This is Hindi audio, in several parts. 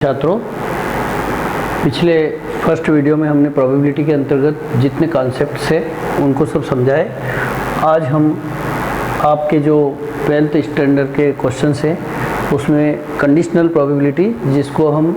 छात्रों, पिछले फर्स्ट वीडियो में हमने प्रोबेबिलिटी के अंतर्गत जितने कॉन्सेप्ट्स है उनको सब समझाए। आज हम आपके जो 12th स्टैंडर्ड के क्वेश्चंस हैं उसमें कंडीशनल प्रोबेबिलिटी, जिसको हम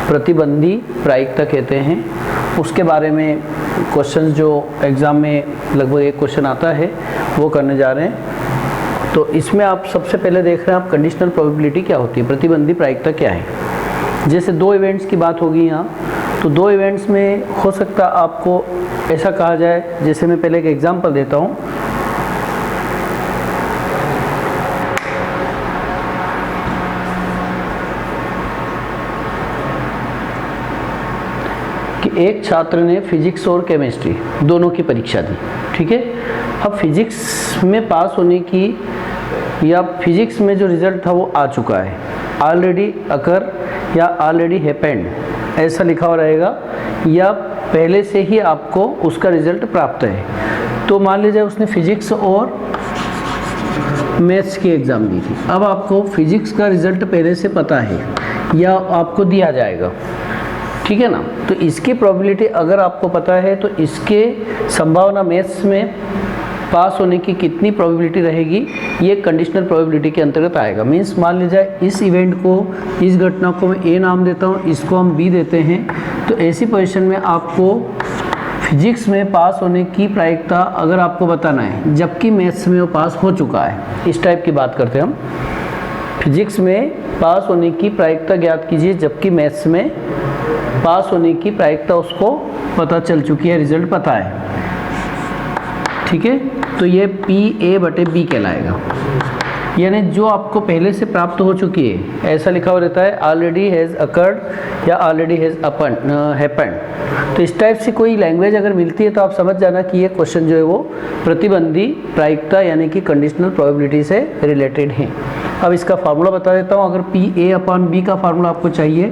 प्रतिबंधी प्रायिकता कहते हैं, उसके बारे में क्वेश्चंस जो एग्ज़ाम में लगभग एक क्वेश्चन आता है वो करने जा रहे हैं। तो इसमें आप सबसे पहले देख रहे हैं आप कंडीशनल प्रोबेबिलिटी क्या होती है, प्रतिबंधी प्रायिकता क्या है। जैसे दो इवेंट्स की बात होगी यहाँ, तो दो इवेंट्स में हो सकता आपको ऐसा कहा जाए, जैसे मैं पहले एक एग्जांपल देता हूँ कि एक छात्र ने फिजिक्स और केमिस्ट्री दोनों की परीक्षा दी, ठीक है। अब फिजिक्स में पास होने की या फिजिक्स में जो रिज़ल्ट था वो आ चुका है, ऑलरेडी अकर या ऑलरेडी हैपेंड ऐसा लिखा हुआ रहेगा, या पहले से ही आपको उसका रिज़ल्ट प्राप्त है। तो मान लीजिए उसने फिजिक्स और मैथ्स की एग्ज़ाम दी थी। अब आपको फिजिक्स का रिज़ल्ट पहले से पता है या आपको दिया जाएगा, ठीक है ना। तो इसकी प्रोबेबिलिटी अगर आपको पता है तो इसके संभावना मैथ्स में पास होने की कितनी प्रोबेबिलिटी रहेगी, ये कंडीशनल प्रोबेबिलिटी के अंतर्गत आएगा। मीन्स मान लीजिए इस इवेंट को, इस घटना को मैं ए नाम देता हूँ, इसको हम बी देते हैं, तो ऐसी पोजीशन में आपको फिजिक्स में पास होने की प्रायिकता अगर आपको बताना है, जबकि मैथ्स में वो पास हो चुका है, इस टाइप की बात करते हैं हम। फिजिक्स में पास होने की प्रायिकता ज्ञात कीजिए, जबकि मैथ्स में पास होने की प्रायिकता उसको पता चल चुकी है, रिजल्ट पता है, ठीक है। तो ये PA/B कहलाएगा, यानी जो आपको पहले से प्राप्त हो चुकी है, ऐसा लिखा हुआ रहता है ऑलरेडी हैज़ अकर्ड या ऑलरेडी हैज़ हैपेंड। तो इस टाइप से कोई लैंग्वेज अगर मिलती है तो आप समझ जाना कि ये क्वेश्चन जो है वो प्रतिबंधी प्रायिकता यानी कि कंडीशनल प्रोबेबिलिटी से रिलेटेड है। अब इसका फार्मूला बता देता हूँ। अगर PA/B का फार्मूला आपको चाहिए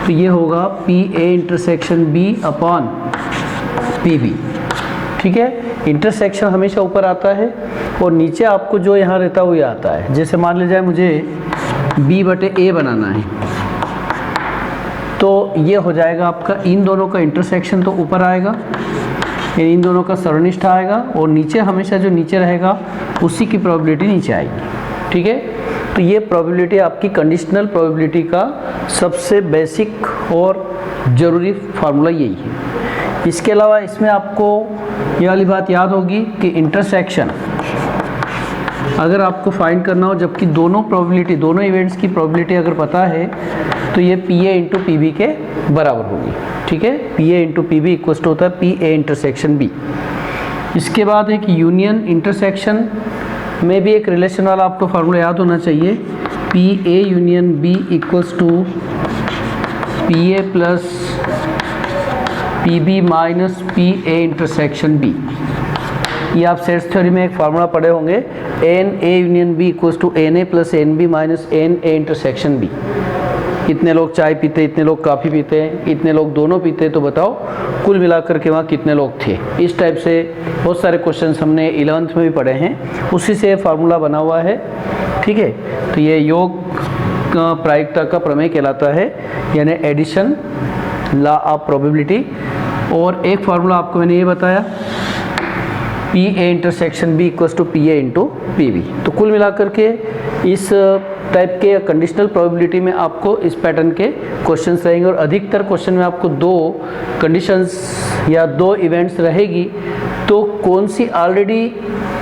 तो ये होगा PA/B/PB, ठीक है। इंटरसेक्शन हमेशा ऊपर आता है और नीचे आपको जो यहाँ रहता है वो ये आता है। जैसे मान लीजिए मुझे B/A बनाना है, तो ये हो जाएगा आपका इन दोनों का इंटरसेक्शन तो ऊपर आएगा, इन दोनों का सरनिष्ठ आएगा, और नीचे हमेशा जो नीचे रहेगा उसी की प्रोबेबिलिटी नीचे आएगी, ठीक है। तो ये प्रोबेबिलिटी आपकी कंडीशनल प्रोबेबिलिटी का सबसे बेसिक और ज़रूरी फार्मूला यही है। इसके अलावा इसमें आपको ये वाली बात याद होगी कि इंटरसेक्शन अगर आपको फाइंड करना हो, जबकि दोनों प्रोबेबिलिटी, दोनों इवेंट्स की प्रोबेबिलिटी अगर पता है, तो ये PA/PB के बराबर होगी, ठीक है। PA/PB इक्वल टू होता है PA/B। इसके बाद एक यूनियन इंटरसेक्शन में भी एक रिलेशन वाला आपको फार्मूला याद होना चाहिए, PA/B equals to PA plus PB minus PA/B। ये आप सेट्स थ्योरी में एक फार्मूला पढ़े होंगे, NA/B equals to NA plus NB minus NA/B। इतने लोग चाय पीते, इतने लोग काफ़ी पीते हैं, इतने लोग दोनों पीते, तो बताओ कुल मिलाकर के वहाँ कितने लोग थे। इस टाइप से बहुत सारे क्वेश्चंस हमने 11th में भी पढ़े हैं, उसी से फार्मूला बना हुआ है, ठीक है। तो ये योग प्रायिकता का प्रमेय कहलाता है, यानी एडिशन लॉ ऑफ प्रोबेबिलिटी। और एक फार्मूला आपको मैंने ये बताया, PA/B इक्वल्स टू PA/PB। तो कुल मिलाकर के इस टाइप के कंडीशनल प्रोबेबिलिटी में आपको इस पैटर्न के क्वेश्चंस रहेंगे, और अधिकतर क्वेश्चन में आपको दो कंडीशंस या दो इवेंट्स रहेगी, तो कौन सी ऑलरेडी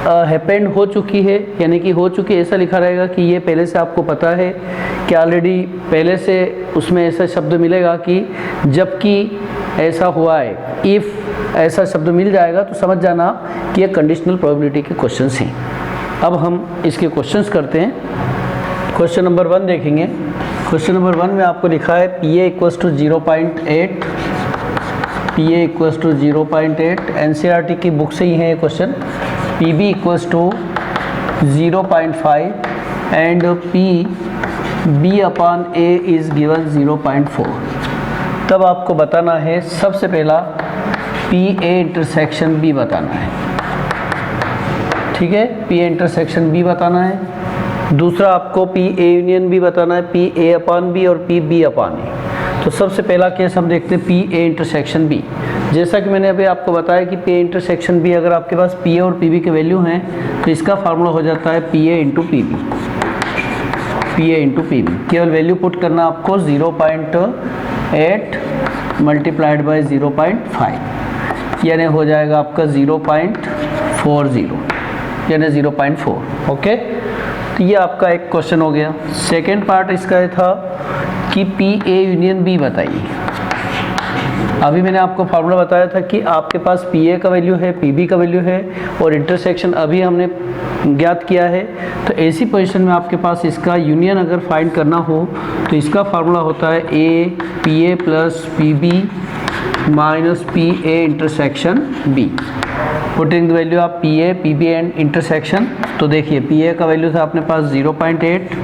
हैपेंड हो चुकी है, यानी कि हो चुकी है ऐसा लिखा रहेगा कि ये पहले से आपको पता है कि ऑलरेडी पहले से उसमें ऐसा शब्द मिलेगा कि जबकि ऐसा हुआ है, इफ़ ऐसा शब्द मिल जाएगा तो समझ जाना कि ये कंडीशनल प्रोबेबिलिटी के क्वेश्चंस हैं। अब हम इसके क्वेश्चंस करते हैं। क्वेश्चन नंबर 1 देखेंगे। क्वेश्चन नंबर 1 में आपको लिखा है PA equals to 0.8, PA equals to 0.8, NCERT की बुक से ही है ये question. PB equals to 0.5 and PB/A is given 0.4। तब आपको बताना है सबसे पहला PA/B बताना है, ठीक है। PA/B बताना है। दूसरा आपको पी ए यूनियन बी बताना है, पी ए अपॉन बी और पी बी अपॉन ए। तो सबसे पहला केस हम देखते हैं पी ए इंटरसेक्शन बी। जैसा कि मैंने अभी आपको बताया कि पी ए इंटरसेक्शन बी, अगर आपके पास पी ए और पी बी के वैल्यू हैं तो इसका फार्मूला हो जाता है P A into P B, P A into P B. केवल वैल्यू पुट करना आपको 0.8 मल्टीप्लाइड बाई 0.5, यानी हो जाएगा आपका 0.40 यानी 0.4। ओके, तो ये आपका एक क्वेश्चन हो गया। सेकेंड पार्ट इसका ये था कि पी ए यूनियन बी बताइए। अभी मैंने आपको फार्मूला बताया था कि आपके पास पी ए का वैल्यू है, पी बी का वैल्यू है और इंटरसेक्शन अभी हमने ज्ञात किया है। तो ऐसी पोजीशन में आपके पास इसका यूनियन अगर फाइंड करना हो तो इसका फार्मूला होता है A P A plus P B minus P A intersection B. Putting the value of P A P B and intersection. तो देखिए पी ए का वैल्यू था अपने पास 0.8,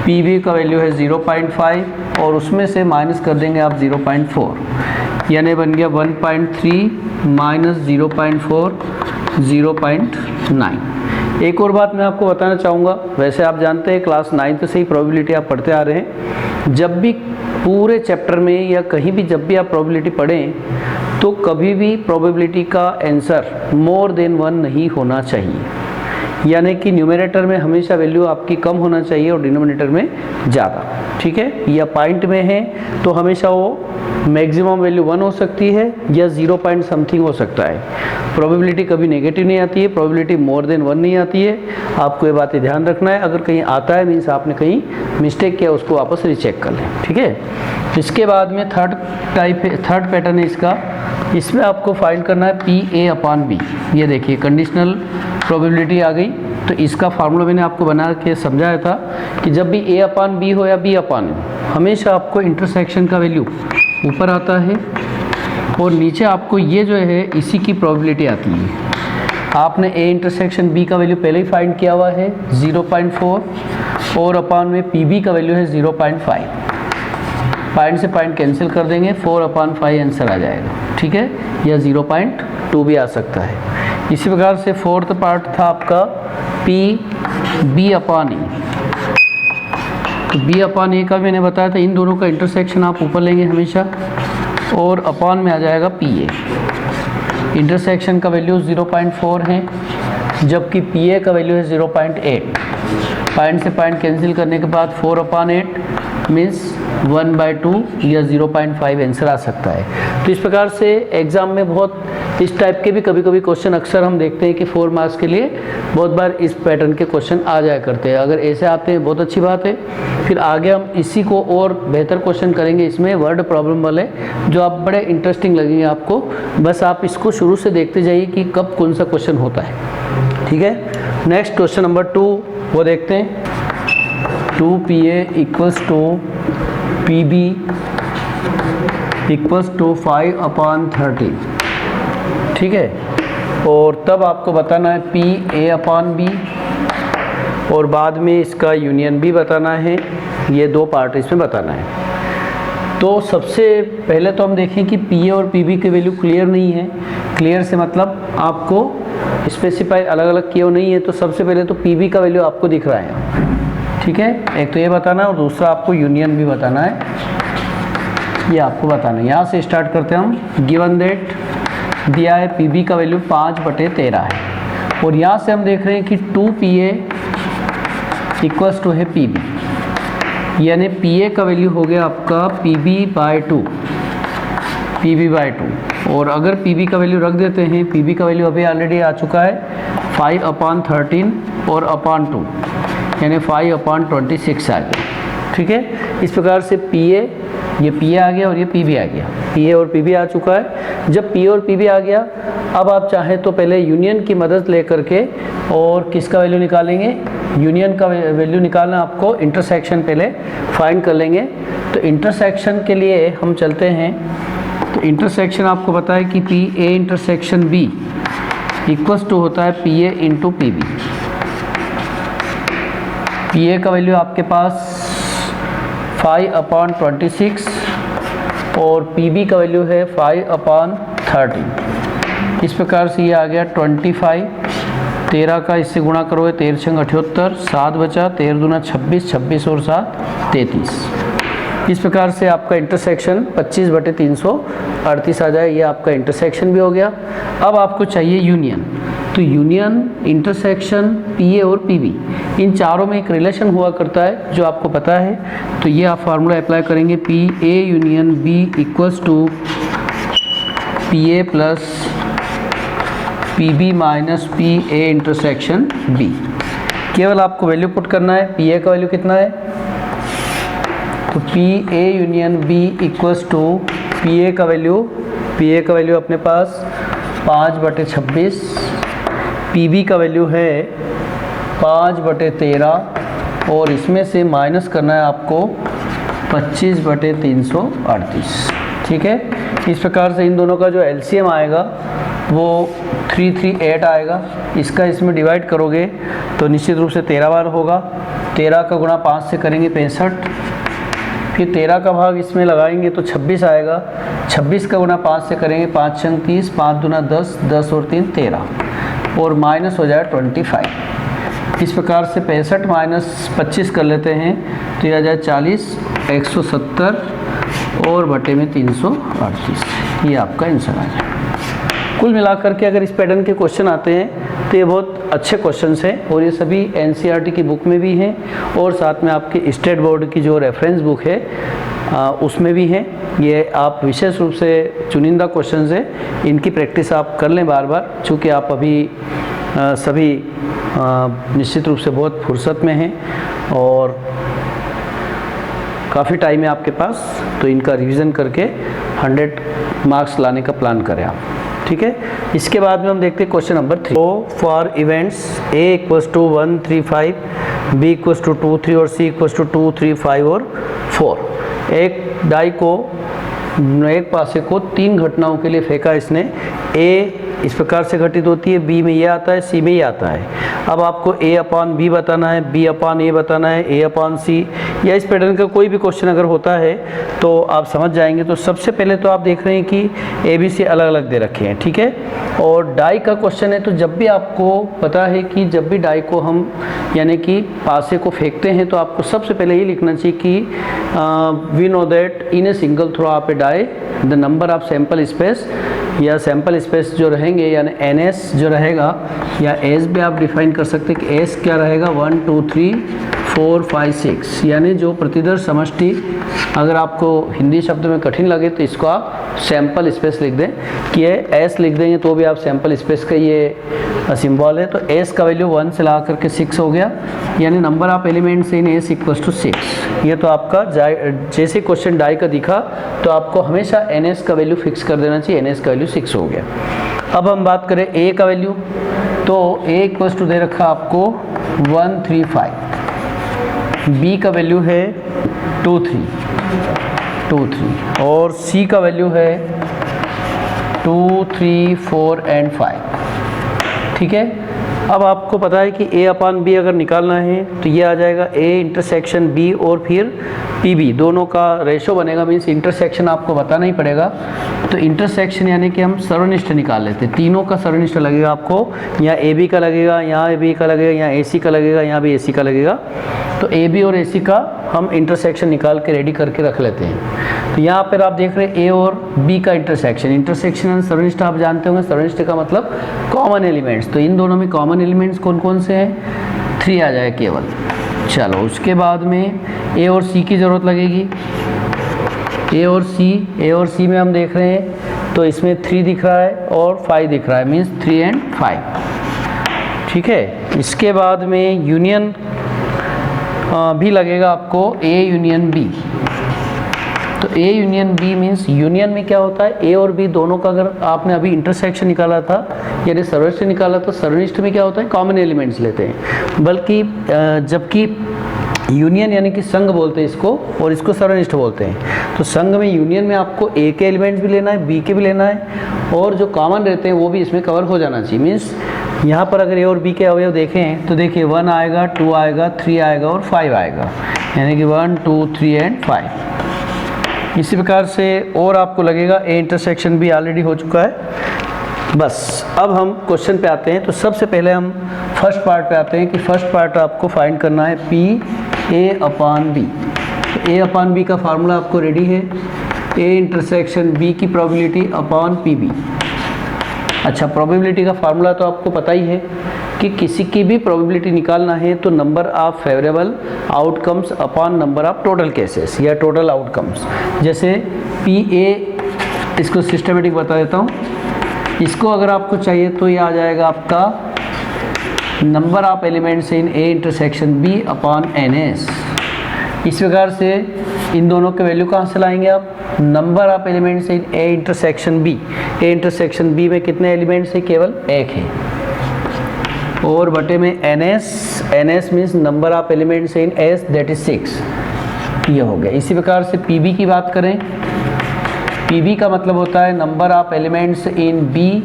पी बी का वैल्यू है 0.5 और उसमें से माइनस कर देंगे आप 0.4, यानी बन गया 1.3 माइनस 0.4 0.9। एक और बात मैं आपको बताना चाहूँगा, वैसे आप जानते हैं क्लास 9 से ही प्रोबेबिलिटी आप पढ़ते आ रहे हैं। जब भी पूरे चैप्टर में या कहीं भी जब भी आप प्रोबेबिलिटी पढ़ें तो कभी भी प्रोबेबिलिटी का आंसर मोर देन 1 नहीं होना चाहिए, यानी कि न्यूमरेटर में हमेशा वैल्यू आपकी कम होना चाहिए और डिनोमिनेटर में ज़्यादा। ठीक है, या पॉइंट में है तो हमेशा वो मैक्सिमम वैल्यू 1 हो सकती है या 0 पॉइंट समथिंग हो सकता है। प्रोबेबिलिटी कभी नेगेटिव नहीं आती है, प्रोबेबिलिटी मोर देन 1 नहीं आती है। आपको ये बातें ध्यान रखना है। अगर कहीं आता है मीन्स आपने कहीं मिस्टेक किया, उसको वापस रीचेक कर लें। ठीक है, इसके बाद में थर्ड पैटर्न है इसका। इसमें आपको फाइंड करना है पी ए अपॉन बी। ये देखिए कंडीशनल प्रोबेबिलिटी आ गई। तो इसका फार्मूला मैंने आपको बना के समझाया था कि जब भी ए अपॉन बी हो या बी अपॉन ए, हमेशा आपको इंटरसेक्शन का वैल्यू ऊपर आता है और नीचे आपको ये जो है इसी की प्रोबेबिलिटी आती है। आपने ए इंटरसेक्शन बी का वैल्यू पहले ही फाइंड किया हुआ है 0.4 और अपॉन में पी बी का वैल्यू है 0.5। पॉइंट से पॉइंट कैंसिल कर देंगे, 4/5 आंसर आ जाएगा। ठीक है, या 0.2 भी आ सकता है। इसी प्रकार से फोर्थ पार्ट था आपका पी बी अपॉन ए। तो बी अपॉन ए का मैंने बताया था, इन दोनों का इंटरसेक्शन आप ऊपर लेंगे हमेशा और अपॉन में आ जाएगा पी ए। इंटरसेक्शन का वैल्यू 0.4 है जबकि पी ए का वैल्यू है 0.8। पॉइंट से पॉइंट कैंसिल करने के बाद 4/8 मीन्स 1/2 या 0.5 आंसर आ सकता है। तो इस प्रकार से एग्ज़ाम में बहुत इस टाइप के भी कभी कभी क्वेश्चन अक्सर हम देखते हैं कि 4 मार्क्स के लिए बहुत बार इस पैटर्न के क्वेश्चन आ जाया करते हैं। अगर ऐसे आते हैं बहुत अच्छी बात है। फिर आगे हम इसी को और बेहतर क्वेश्चन करेंगे, इसमें वर्ड प्रॉब्लम वाले, जो आप बड़े इंटरेस्टिंग लगेंगे आपको। बस आप इसको शुरू से देखते जाइए कि कब कौन सा क्वेश्चन होता है। ठीक है, नेक्स्ट क्वेश्चन नंबर 2 वो देखते हैं। 2PA equals to PB equals to 5/13। ठीक है, और तब आपको बताना है PA अपॉन B और बाद में इसका यूनियन भी बताना है। ये 2 पार्ट इसमें बताना है। तो सबसे पहले तो हम देखें कि PA और PB की वैल्यू क्लियर नहीं है। क्लियर से मतलब आपको स्पेसिफाई अलग अलग किया नहीं है। तो सबसे पहले तो PB का वैल्यू आपको दिख रहा है। ठीक है, एक तो ये बताना है और दूसरा आपको यूनियन भी बताना है, ये आपको बताना है। यहाँ से स्टार्ट करते हैं हम। गिवन दैट दिया है PB का वैल्यू 5/13 है और यहाँ से हम देख रहे हैं कि 2PA इक्वल्स टू है PB, यानी PA का वैल्यू हो गया आपका PB/2। और अगर PB का वैल्यू रख देते हैं, PB का वैल्यू अभी ऑलरेडी आ चुका है 5/13 और अपॉन 2 यानी 5/26 आ गया। ठीक है, इस प्रकार से PA, ये PA आ गया और ये PB आ गया। PA और PB आ चुका है। जब PA और PB आ गया, अब आप चाहें तो पहले यूनियन की मदद लेकर के और किसका वैल्यू निकालेंगे, यूनियन का वैल्यू निकालना आपको इंटरसेक्शन पहले फाइंड कर लेंगे। तो इंटरसेक्शन के लिए हम चलते हैं। तो इंटरसेक्शन आपको पता है कि PA intersection B equals to होता है PA इंटू PB। PA का वैल्यू आपके पास 5/26 और PB का वैल्यू है 5/13। इस प्रकार से ये आ गया 25। 13 का इससे गुणा करोगे 13 × 78, 7 बचा, 13 दूना 26, 26 और 7 33। इस प्रकार से आपका इंटरसेक्शन 25/338 आ जाए। ये आपका इंटरसेक्शन भी हो गया। अब आपको चाहिए यूनियन। तो यूनियन, इंटरसेक्शन, पीए और पीबी, इन चारों में एक रिलेशन हुआ करता है जो आपको पता है। तो ये आप फार्मूला अप्लाई करेंगे, P A union B equals to P A plus P B minus P A intersection B. केवल आपको वैल्यू पुट करना है। पी ए का वैल्यू कितना है, तो P A union B equals to P A का वैल्यू अपने पास 5/26, पी बी का वैल्यू है 5/13 और इसमें से माइनस करना है आपको 25/338। ठीक है, इस प्रकार से इन दोनों का जो एलसीएम आएगा वो 338 आएगा। इसका इसमें डिवाइड करोगे तो निश्चित रूप से 13 बार होगा। 13 का गुणा 5 से करेंगे 65, फिर 13 का भाग इसमें लगाएंगे तो 26 आएगा। 26 का गुणा 5 से करेंगे 5 छंग 30, 5 दूना 10, 10 और 3 13 और माइनस हो जाए 25। इस प्रकार से 65 माइनस 25 कर लेते हैं तो यह आ जाए 40, 170 और बटे में 338। ये आपका आंसर आ जाए। कुल मिलाकर के अगर इस पैटर्न के क्वेश्चन आते हैं तो ये बहुत अच्छे क्वेश्चंस हैं और ये सभी एनसीईआरटी की बुक में भी हैं और साथ में आपके स्टेट बोर्ड की जो रेफरेंस बुक है उसमें भी हैं। ये आप विशेष रूप से चुनिंदा क्वेश्चंस है, इनकी प्रैक्टिस आप कर लें बार बार, चूँकि आप अभी सभी निश्चित रूप से बहुत फुर्सत में हैं और काफ़ी टाइम है आपके पास, तो इनका रिवीजन करके 100 मार्क्स लाने का प्लान करें आप। ठीक है, इसके बाद में हम देखते हैं क्वेश्चन नंबर 3। तो for events A equals to 1 3 5, B equals to 2 3 और C इक्वल्स टू 2 3 5 और 4। एक डाई को, एक पासे को 3 घटनाओं के लिए फेंका इसने। A इस प्रकार से घटित होती है, B में ये आता है, C में ये आता है। अब आपको A/B बताना है, B/A बताना है, A/C, या इस पैटर्न का कोई भी क्वेश्चन अगर होता है तो आप समझ जाएंगे। तो सबसे पहले तो आप देख रहे हैं कि ABC अलग अलग दे रखे हैं। ठीक है, और डाई का क्वेश्चन है तो जब भी आपको पता है कि जब भी डाई को हम यानी कि पासे को फेंकते हैं तो आपको सबसे पहले ये लिखना चाहिए कि we know that in a single throw of a die the number of sample space, या सैंपल स्पेस जो रहेंगे यानी NS जो रहेगा, या एस भी आप डिफाइन कर सकते हैं कि एस क्या रहेगा 1 2 3 4 5 6, यानी जो प्रतिदर्श समष्टि, अगर आपको हिंदी शब्द में कठिन लगे तो इसको आप सैंपल स्पेस लिख दें कि ये एस लिख देंगे तो भी आप सैंपल स्पेस का ये सिंबल है। तो एस का वैल्यू 1 से ला करके 6 हो गया, यानी number of elements in S equals to 6। ये तो आपका जैसे क्वेश्चन डाई का दिखा तो आपको हमेशा NS का वैल्यू फिक्स कर देना चाहिए। NS का वैल्यू 6 हो गया। अब हम बात करें A का वैल्यू, तो A इक्वल्स टू दे रखा आपको 1 3 5, B का वैल्यू है 2 3 और C का वैल्यू है 2 3 4 एंड 5। ठीक है, अब आपको पता है कि A/B अगर निकालना है तो ये आ जाएगा A इंटरसेक्शन B और फिर PB, दोनों का रेशो बनेगा। मीन्स इंटरसेक्शन आपको बताना ही पड़ेगा। तो इंटरसेक्शन यानी कि हम सर्वनिष्ठ निकाल लेते हैं, तीनों का सर्वनिष्ठ लगेगा आपको। यहाँ AB का लगेगा, यहाँ AB का लगेगा, यहाँ AC का लगेगा, यहाँ भी AC का लगेगा। तो AB और AC का हम इंटरसेक्शन निकाल के रेडी करके रख लेते हैं। तो यहाँ पर आप देख रहे हैं A और B का इंटरसेक्शन एंड सर्वनिष्ठ आप जानते होंगे। सर्वनिष्ठ का मतलब कॉमन एलिमेंट्स, तो इन दोनों में कॉमन एलिमेंट्स कौन कौन से हैं, 3 आ जाए केवल। चलो उसके बाद में A और C की ज़रूरत लगेगी। A और C में हम देख रहे हैं तो इसमें 3 दिख रहा है और 5 दिख रहा है, मीन्स 3 एंड 5। ठीक है, इसके बाद में यूनियन भी लगेगा आपको, A यूनियन B। तो A union B means union में क्या होता है, A और B दोनों का अगर आपने अभी इंटरसेक्शन निकाला था यानी सर्वनिष्ठ निकाला, तो सर्वनिष्ठ में क्या होता है, कॉमन एलिमेंट्स लेते हैं। बल्कि जबकि यूनियन यानी कि संघ बोलते हैं इसको, और इसको सर्वनिष्ठ बोलते हैं। तो संघ में, यूनियन में आपको A के एलिमेंट्स भी लेना है, B के भी लेना है, और जो कॉमन रहते हैं वो भी इसमें कवर हो जाना चाहिए। मीन्स यहाँ पर अगर A और B के अवयव देखें तो देखिए 1 आएगा, 2 आएगा, 3 आएगा और 5 आएगा, यानी कि 1 2 3 एंड 5। इसी प्रकार से और आपको लगेगा। A इंटरसेक्शन भी ऑलरेडी हो चुका है। बस अब हम क्वेश्चन पे आते हैं। तो सबसे पहले हम फर्स्ट पार्ट पे आते हैं कि फर्स्ट पार्ट आपको फाइंड करना है PA/B। ए अपॉन बी का फार्मूला आपको रेडी है, ए इंटरसेक्शन बी की प्रोबेबिलिटी अपॉन पी बी। अच्छा, प्रोबेबिलिटी का फार्मूला तो आपको पता ही है कि किसी की भी प्रोबेबिलिटी निकालना है तो number of favourable outcomes upon number of total cases या टोटल आउटकम्स। जैसे पी ए, इसको सिस्टमेटिक बता देता हूँ। इसको अगर आपको चाहिए तो ये आ जाएगा आपका number of elements in A intersection B upon N S. इस प्रकार से इन दोनों के वैल्यू कहाँ से लाएंगे आप? Number of elements in A intersection B. A intersection B में कितने एलिमेंट्स हैं? केवल एक है। और बटे में N S means number of elements in S, that is 6। ये हो गया। इसी प्रकार से पी बी की बात करें, पी बी का मतलब होता है number of elements in B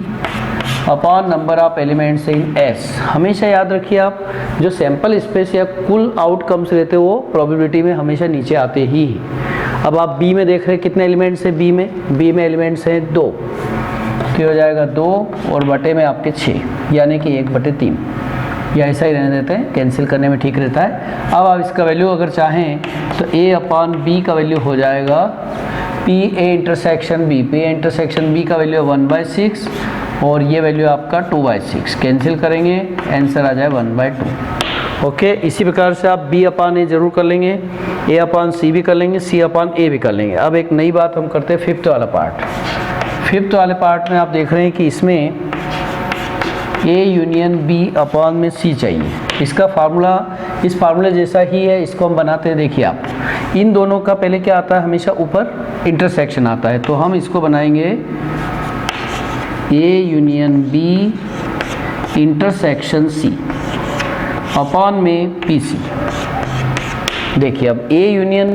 upon number of elements in S. हमेशा याद रखिए आप, जो सैंपल स्पेस या कुल आउटकम्स रहते हैं वो प्रोबेबिलिटी में हमेशा नीचे आते ही। अब आप बी में देख रहे हैं कितने एलिमेंट्स हैं? बी में एलिमेंट्स हैं 2, तो हो जाएगा 2 और बटे में आपके 6, यानी कि 1/3, या ऐसा ही रहने देते हैं, कैंसिल करने में ठीक रहता है। अब आप इसका वैल्यू अगर चाहें तो ए अपॉन बी का वैल्यू हो जाएगा P A intersection B. P A intersection B का वैल्यू 1/6 और ये वैल्यू आपका 2/6। कैंसिल करेंगे, आंसर आ जाए 1/2। ओके, इसी प्रकार से आप बी अपॉन ए जरूर कर लेंगे, ए अपॉन सी भी कर लेंगे, सी अपॉन ए भी कर लेंगे। अब एक नई बात हम करते हैं फिफ्थ वाला पार्ट। फिफ्थ वाले पार्ट में आप देख रहे हैं कि इसमें ए यूनियन बी अपॉन में सी चाहिए। इसका फार्मूला इस फार्मूले जैसा ही है, इसको हम बनाते हैं। देखिए आप, इन दोनों का पहले क्या आता है? हमेशा ऊपर इंटरसेक्शन आता है, तो हम इसको बनाएंगे A union B intersection C upon में पी सी। देखिए अब ए यूनियन